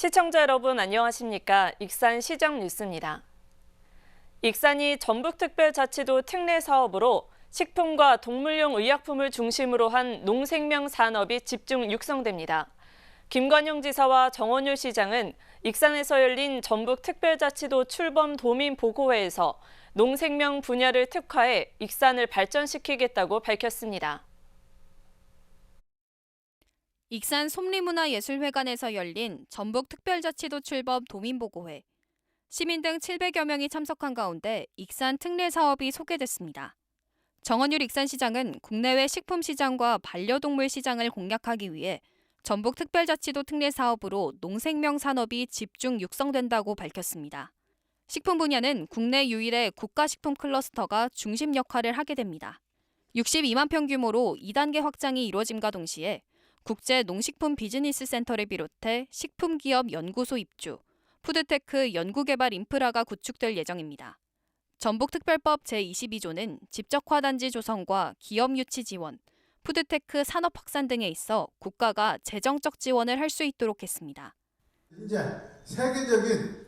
시청자 여러분 안녕하십니까? 익산시정 뉴스입니다. 익산이 전북특별자치도 특례 사업으로 식품과 동물용 의약품을 중심으로 한 농생명 산업이 집중 육성됩니다. 김관영 지사와 정원율 시장은 익산에서 열린 전북특별자치도 출범 도민보고회에서 농생명 분야를 특화해 익산을 발전시키겠다고 밝혔습니다. 익산 솜리문화예술회관에서 열린 전북특별자치도 출범 도민보고회. 시민 등 700여 명이 참석한 가운데 익산 특례 사업이 소개됐습니다. 정원율 익산시장은 국내외 식품시장과 반려동물 시장을 공략하기 위해 전북특별자치도 특례 사업으로 농생명 산업이 집중 육성된다고 밝혔습니다. 식품 분야는 국내 유일의 국가식품 클러스터가 중심 역할을 하게 됩니다. 62만 평 규모로 2단계 확장이 이루어짐과 동시에 국제 농식품 비즈니스 센터를 비롯해 식품기업 연구소 입주, 푸드테크 연구개발 인프라가 구축될 예정입니다. 전북특별법 제22조는 집적화단지 조성과 기업 유치 지원, 푸드테크 산업 확산 등에 있어 국가가 재정적 지원을 할 수 있도록 했습니다. 이제 세계적인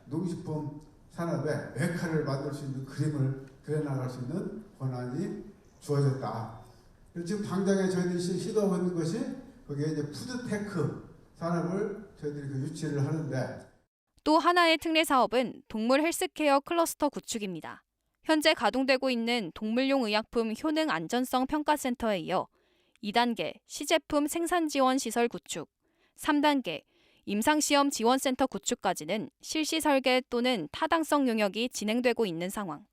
농식품 산업의 메카를 만들 수 있는 그림을 그려나갈 수 있는 권한이 주어졌다. 지금 당장에 저희들이 시도하고 있는 것이 거기에 이제 푸드테크 산업을 저희들이 유치를 하는데, 또 하나의 특례 사업은 동물 헬스케어 클러스터 구축입니다. 현재 가동되고 있는 동물용 의약품 효능 안전성 평가센터에 이어 2단계 시제품 생산 지원 시설 구축, 3단계 임상시험 지원센터 구축까지는 실시 설계 또는 타당성 용역이 진행되고 있는 상황.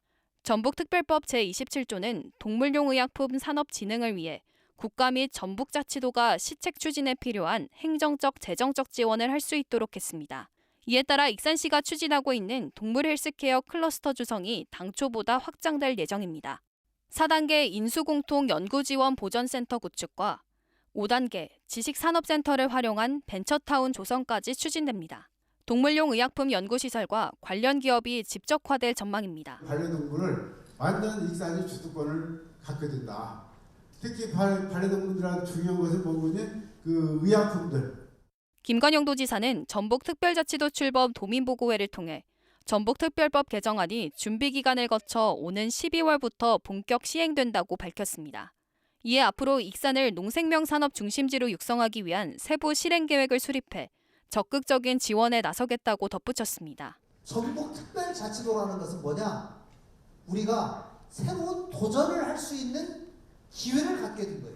전북특별법 제27조는 동물용 의약품 산업 진흥을 위해 국가 및 전북자치도가 시책 추진에 필요한 행정적, 재정적 지원을 할 수 있도록 했습니다. 이에 따라 익산시가 추진하고 있는 동물 헬스케어 클러스터 조성이 당초보다 확장될 예정입니다. 4단계 인수공통 연구지원 보전센터 구축과 5단계 지식산업센터를 활용한 벤처타운 조성까지 추진됩니다. 동물용 의약품 연구시설과 관련 기업이 집적화될 전망입니다. 반려동물을 완전 익산이 주도권을 갖게 된다. 특히 반려동물들한테 중요한 것은 뭐니? 그 의약품들. 김관영 도지사는 전북특별자치도 출범 도민보고회를 통해 전북특별법 개정안이 준비기간을 거쳐 오는 12월부터 본격 시행된다고 밝혔습니다. 이에 앞으로 익산을 농생명 산업 중심지로 육성하기 위한 세부 실행계획을 수립해 적극적인 지원에 나서겠다고 덧붙였습니다. 전북특별자치도라는 것은 뭐냐? 우리가 새로운 도전을 할 수 있는 기회를 갖게 된 거예요.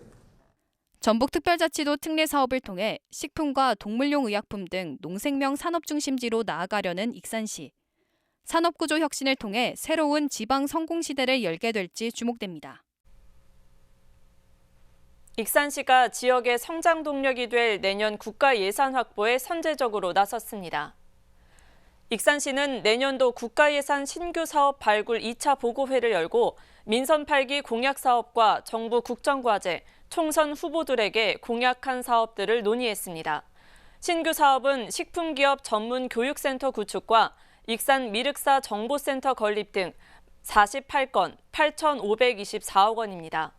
전북특별자치도 특례 사업을 통해 식품과 동물용 의약품 등 농생명 산업 중심지로 나아가려는 익산시. 산업구조 혁신을 통해 새로운 지방 성공 시대를 열게 될지 주목됩니다. 익산시가 지역의 성장 동력이 될 내년 국가 예산 확보에 선제적으로 나섰습니다. 익산시는 내년도 국가예산 신규 사업 발굴 2차 보고회를 열고 민선 8기 공약 사업과 정부 국정과제, 총선 후보들에게 공약한 사업들을 논의했습니다. 신규 사업은 식품기업 전문 교육센터 구축과 익산 미륵사 정보센터 건립 등 48건 8,524억 원입니다.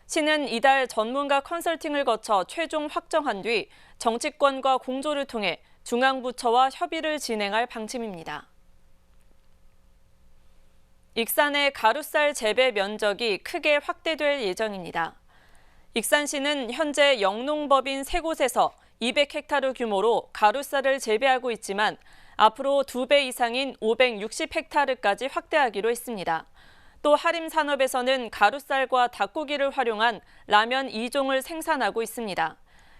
시는 이달 전문가 컨설팅을 거쳐 최종 확정한 뒤 정치권과 공조를 통해 중앙부처와 협의를 진행할 방침입니다. 익산의 가루쌀 재배 면적이 크게 확대될 예정입니다. 익산시는 현재 영농법인 3곳에서 200헥타르 규모로 가루쌀을 재배하고 있지만 앞으로 2배 이상인 560헥타르까지 확대하기로 했습니다. 또 하림산업에서는 가루쌀과 닭고기를 활용한 라면 2종을 생산하고 있습니다.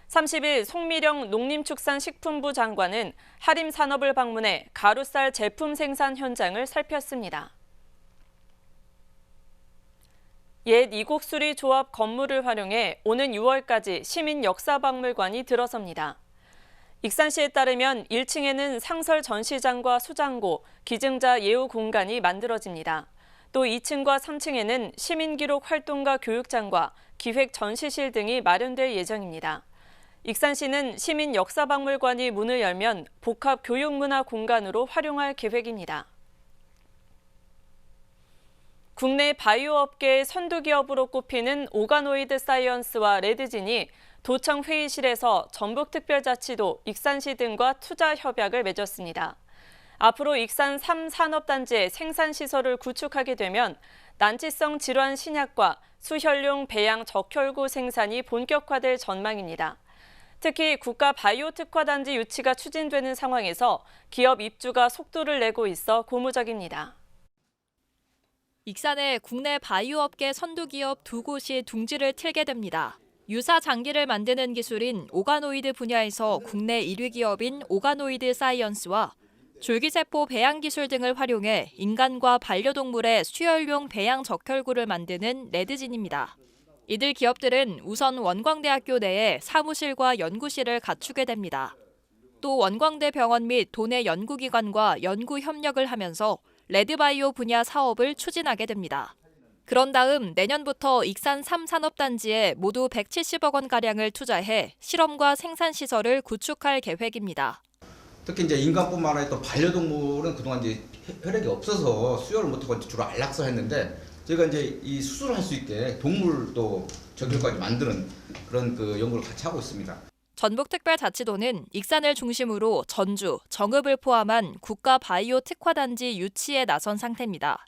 30일 송미령 농림축산식품부 장관은 하림산업을 방문해 가루쌀 제품 생산 현장을 살폈습니다. 옛 이곡수리 조합 건물을 활용해 오는 6월까지 시민 역사박물관이 들어섭니다. 익산시에 따르면 1층에는 상설 전시장과 수장고, 기증자 예우 공간이 만들어집니다. 또 2층과 3층에는 시민기록 활동가 교육장과 기획 전시실 등이 마련될 예정입니다. 익산시는 시민 역사박물관이 문을 열면 복합 교육문화 공간으로 활용할 계획입니다. 국내 바이오 업계의 선두 기업으로 꼽히는 오가노이드 사이언스와 레드진이 도청 회의실에서 전북특별자치도, 익산시 등과 투자 협약을 맺었습니다. 앞으로 익산 3산업단지의 생산시설을 구축하게 되면 난치성 질환 신약과 수혈용 배양 적혈구 생산이 본격화될 전망입니다. 특히 국가 바이오 특화단지 유치가 추진되는 상황에서 기업 입주가 속도를 내고 있어 고무적입니다. 익산에 국내 바이오 업계 선두 기업 2곳이 둥지를 틀게 됩니다. 유사 장기를 만드는 기술인 오가노이드 분야에서 국내 1위 기업인 오가노이드 사이언스와 줄기세포 배양 기술 등을 활용해 인간과 반려동물의 수혈용 배양 적혈구를 만드는 레드진입니다. 이들 기업들은 우선 원광대학교 내에 사무실과 연구실을 갖추게 됩니다. 또 원광대 병원 및 도내 연구기관과 연구 협력을 하면서 레드바이오 분야 사업을 추진하게 됩니다. 그런 다음 내년부터 익산 3산업단지에 모두 170억 원가량을 투자해 실험과 생산시설을 구축할 계획입니다. 특히 이제 인간뿐만 아니라 또 반려동물은 그동안 이제 혈액이 없어서 수혈을 못하고 주로 안락사 했는데 저희가 이제 이 수술을 할 수 있게 동물도 적혈까지 만드는 그런 연구를 같이 하고 있습니다. 전북특별자치도는 익산을 중심으로 전주, 정읍을 포함한 국가 바이오 특화단지 유치에 나선 상태입니다.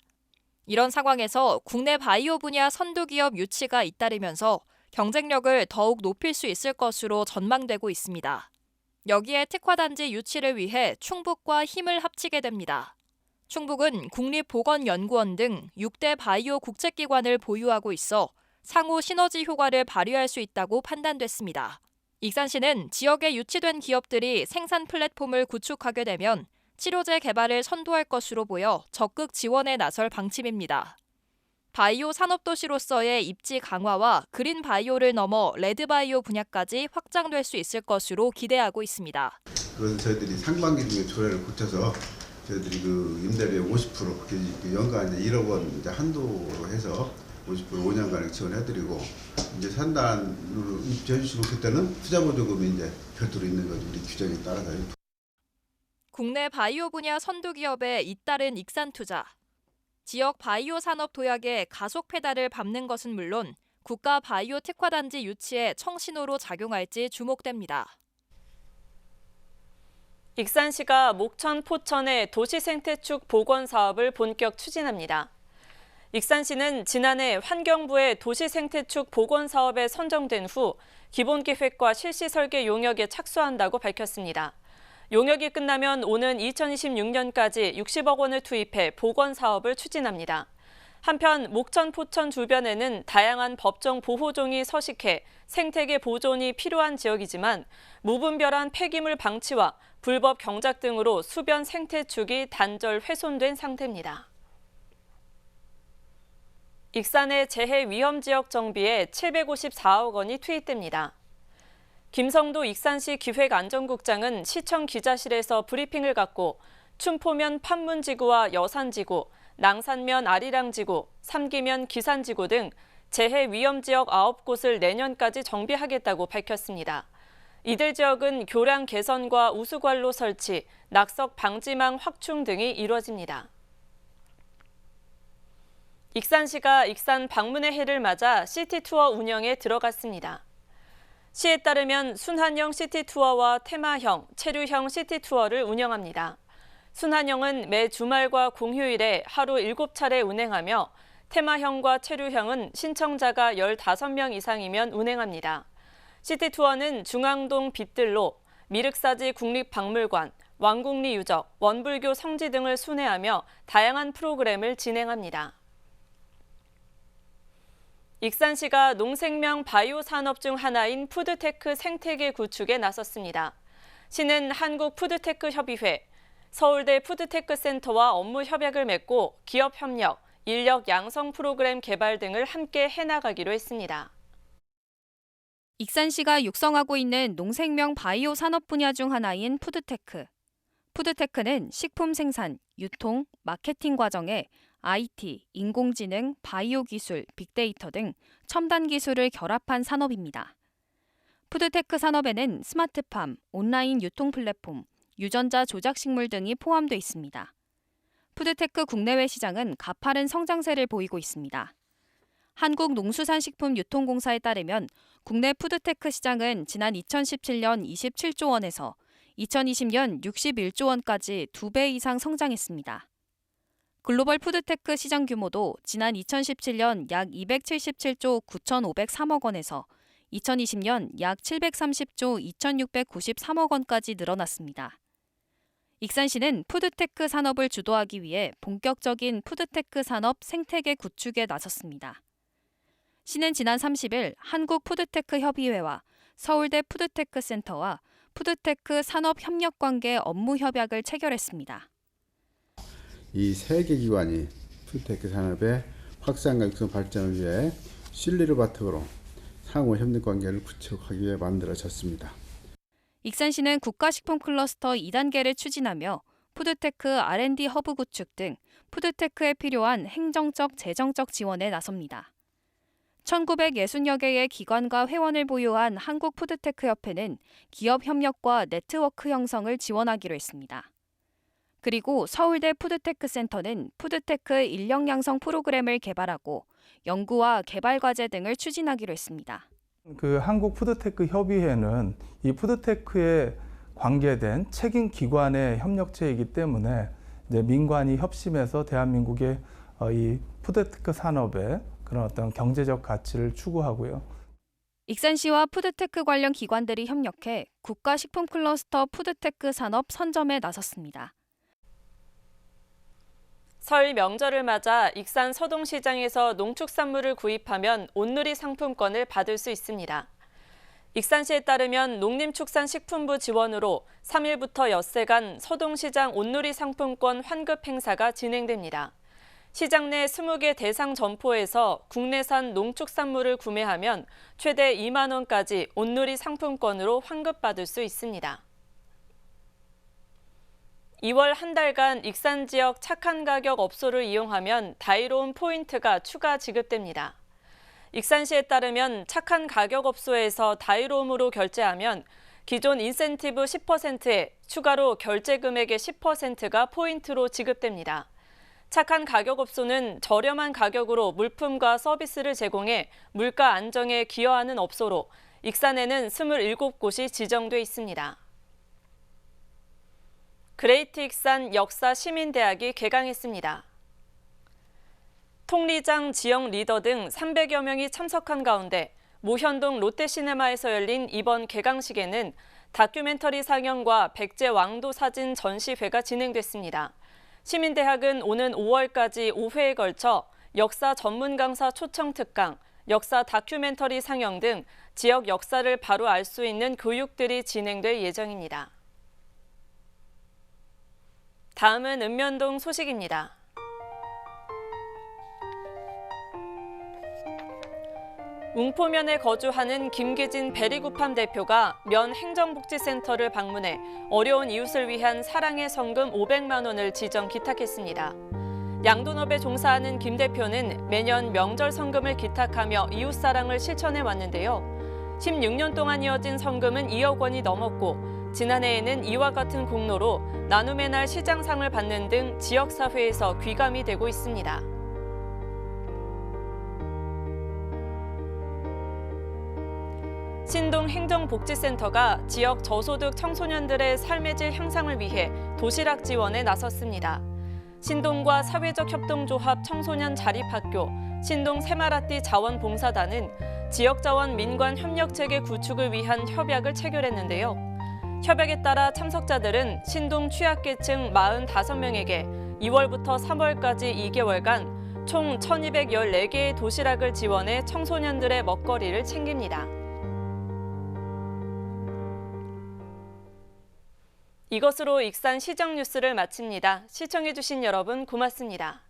이런 상황에서 국내 바이오 분야 선두기업 유치가 잇따르면서 경쟁력을 더욱 높일 수 있을 것으로 전망되고 있습니다. 여기에 특화단지 유치를 위해 충북과 힘을 합치게 됩니다. 충북은 국립보건연구원 등 6대 바이오 국제기관을 보유하고 있어 상호 시너지 효과를 발휘할 수 있다고 판단됐습니다. 익산시는 지역에 유치된 기업들이 생산 플랫폼을 구축하게 되면 치료제 개발을 선도할 것으로 보여 적극 지원에 나설 방침입니다. 바이오 산업도시로서의 입지 강화와 그린 바이오를 넘어 레드 바이오 분야까지 확장될 수 있을 것으로 기대하고 있습니다. 그래서 저희들이 상반기 중에 조례를 고쳐서 저희들이 임대료의 50% 연간 이제 1억 원 이제 한도로 해서 50% 5년간 지원해드리고 이제 산단으로 입주해주시고 그때는 투자보조금이 이제 별도로 있는 거죠. 우리 규정에 따라서. 국내 바이오 분야 선두 기업에 잇따른 익산 투자. 지역 바이오 산업 도약에 가속 페달을 밟는 것은 물론 국가 바이오 특화단지 유치에 청신호로 작용할지 주목됩니다. 익산시가 목천, 포천의 도시생태축 복원 사업을 본격 추진합니다. 익산시는 지난해 환경부의 도시생태축 복원 사업에 선정된 후 기본계획과 실시설계 용역에 착수한다고 밝혔습니다. 용역이 끝나면 오는 2026년까지 60억 원을 투입해 복원 사업을 추진합니다. 한편 목천, 포천 주변에는 다양한 법정 보호종이 서식해 생태계 보존이 필요한 지역이지만 무분별한 폐기물 방치와 불법 경작 등으로 수변 생태축이 단절 훼손된 상태입니다. 익산의 재해 위험 지역 정비에 754억 원이 투입됩니다. 김성도 익산시 기획안전국장은 시청 기자실에서 브리핑을 갖고 춘포면 판문지구와 여산지구, 낭산면 아리랑지구, 삼기면 기산지구 등 재해 위험 지역 9곳을 내년까지 정비하겠다고 밝혔습니다. 이들 지역은 교량 개선과 우수관로 설치, 낙석 방지망 확충 등이 이루어집니다. 익산시가 익산 방문의 해를 맞아 시티투어 운영에 들어갔습니다. 시에 따르면 순환형 시티투어와 테마형, 체류형 시티투어를 운영합니다. 순환형은 매 주말과 공휴일에 하루 7차례 운행하며 테마형과 체류형은 신청자가 15명 이상이면 운행합니다. 시티투어는 중앙동 빛들로, 미륵사지 국립박물관, 왕궁리 유적, 원불교 성지 등을 순회하며 다양한 프로그램을 진행합니다. 익산시가 농생명 바이오 산업 중 하나인 푸드테크 생태계 구축에 나섰습니다. 시는 한국푸드테크협의회, 서울대 푸드테크센터와 업무 협약을 맺고 기업 협력, 인력 양성 프로그램 개발 등을 함께 해나가기로 했습니다. 익산시가 육성하고 있는 농생명 바이오 산업 분야 중 하나인 푸드테크. 푸드테크는 식품 생산, 유통, 마케팅 과정에 IT, 인공지능, 바이오 기술, 빅데이터 등 첨단 기술을 결합한 산업입니다. 푸드테크 산업에는 스마트팜, 온라인 유통 플랫폼, 유전자 조작식물 등이 포함되어 있습니다. 푸드테크 국내외 시장은 가파른 성장세를 보이고 있습니다. 한국농수산식품유통공사에 따르면 국내 푸드테크 시장은 지난 2017년 27조 원에서 2020년 61조 원까지 2배 이상 성장했습니다. 글로벌 푸드테크 시장 규모도 지난 2017년 약 277조 9,503억 원에서 2020년 약 730조 2,693억 원까지 늘어났습니다. 익산시는 푸드테크 산업을 주도하기 위해 본격적인 푸드테크 산업 생태계 구축에 나섰습니다. 시는 지난 30일 한국푸드테크협의회와 서울대 푸드테크센터와 푸드테크 산업협력관계 업무협약을 체결했습니다. 이 세 개 기관이 푸드테크 산업의 확산과 육성 발전을 위해 신뢰를 바탕으로 상호 협력 관계를 구축하기 위해 만들어졌습니다. 익산시는 국가식품 클러스터 2단계를 추진하며 푸드테크 R&D 허브 구축 등 푸드테크에 필요한 행정적, 재정적 지원에 나섭니다. 1960여 개의 기관과 회원을 보유한 한국푸드테크협회는 기업 협력과 네트워크 형성을 지원하기로 했습니다. 그리고 서울대 푸드테크센터는 푸드테크 인력 양성 프로그램을 개발하고 연구와 개발 과제 등을 추진하기로 했습니다. 한국 푸드테크 협의회는 이 푸드테크에 관계된 책임 기관의 협력체이기 때문에 이제 민관이 협심해서 대한민국의 이 푸드테크 산업의 그런 어떤 경제적 가치를 추구하고요. 익산시와 푸드테크 관련 기관들이 협력해 국가식품 클러스터 푸드테크 산업 선점에 나섰습니다. 설 명절을 맞아 익산 서동시장에서 농축산물을 구입하면 온누리 상품권을 받을 수 있습니다. 익산시에 따르면 농림축산식품부 지원으로 3일부터 엿새간 서동시장 온누리 상품권 환급 행사가 진행됩니다. 시장 내 20개 대상 점포에서 국내산 농축산물을 구매하면 최대 2만 원까지 온누리 상품권으로 환급받을 수 있습니다. 2월 한 달간 익산 지역 착한 가격 업소를 이용하면 다이로운 포인트가 추가 지급됩니다. 익산시에 따르면 착한 가격 업소에서 다이로움으로 결제하면 기존 인센티브 10%에 추가로 결제 금액의 10%가 포인트로 지급됩니다. 착한 가격 업소는 저렴한 가격으로 물품과 서비스를 제공해 물가 안정에 기여하는 업소로 익산에는 27곳이 지정돼 있습니다. 그레이트 익산 역사시민대학이 개강했습니다. 통리장, 지역 리더 등 300여 명이 참석한 가운데 모현동 롯데시네마에서 열린 이번 개강식에는 다큐멘터리 상영과 백제 왕도 사진 전시회가 진행됐습니다. 시민대학은 오는 5월까지 5회에 걸쳐 역사 전문 강사 초청 특강, 역사 다큐멘터리 상영 등 지역 역사를 바로 알 수 있는 교육들이 진행될 예정입니다. 다음은 읍면동 소식입니다. 웅포면에 거주하는 김기진 베리구팜 대표가 면 행정복지센터를 방문해 어려운 이웃을 위한 사랑의 성금 500만 원을 지정 기탁했습니다. 양돈업에 종사하는 김 대표는 매년 명절 성금을 기탁하며 이웃사랑을 실천해 왔는데요. 16년 동안 이어진 성금은 2억 원이 넘었고 지난해에는 이와 같은 공로로 나눔의 날 시장상을 받는 등 지역사회에서 귀감이 되고 있습니다. 신동 행정복지센터가 지역 저소득 청소년들의 삶의 질 향상을 위해 도시락 지원에 나섰습니다. 신동과 사회적 협동조합 청소년 자립학교, 신동 새마라띠 자원봉사단은 지역자원 민관 협력체계 구축을 위한 협약을 체결했는데요. 협약에 따라 참석자들은 신동 취약계층 45명에게 2월부터 3월까지 2개월간 총 1,214개의 도시락을 지원해 청소년들의 먹거리를 챙깁니다. 이것으로 익산 시정 뉴스를 마칩니다. 시청해주신 여러분 고맙습니다.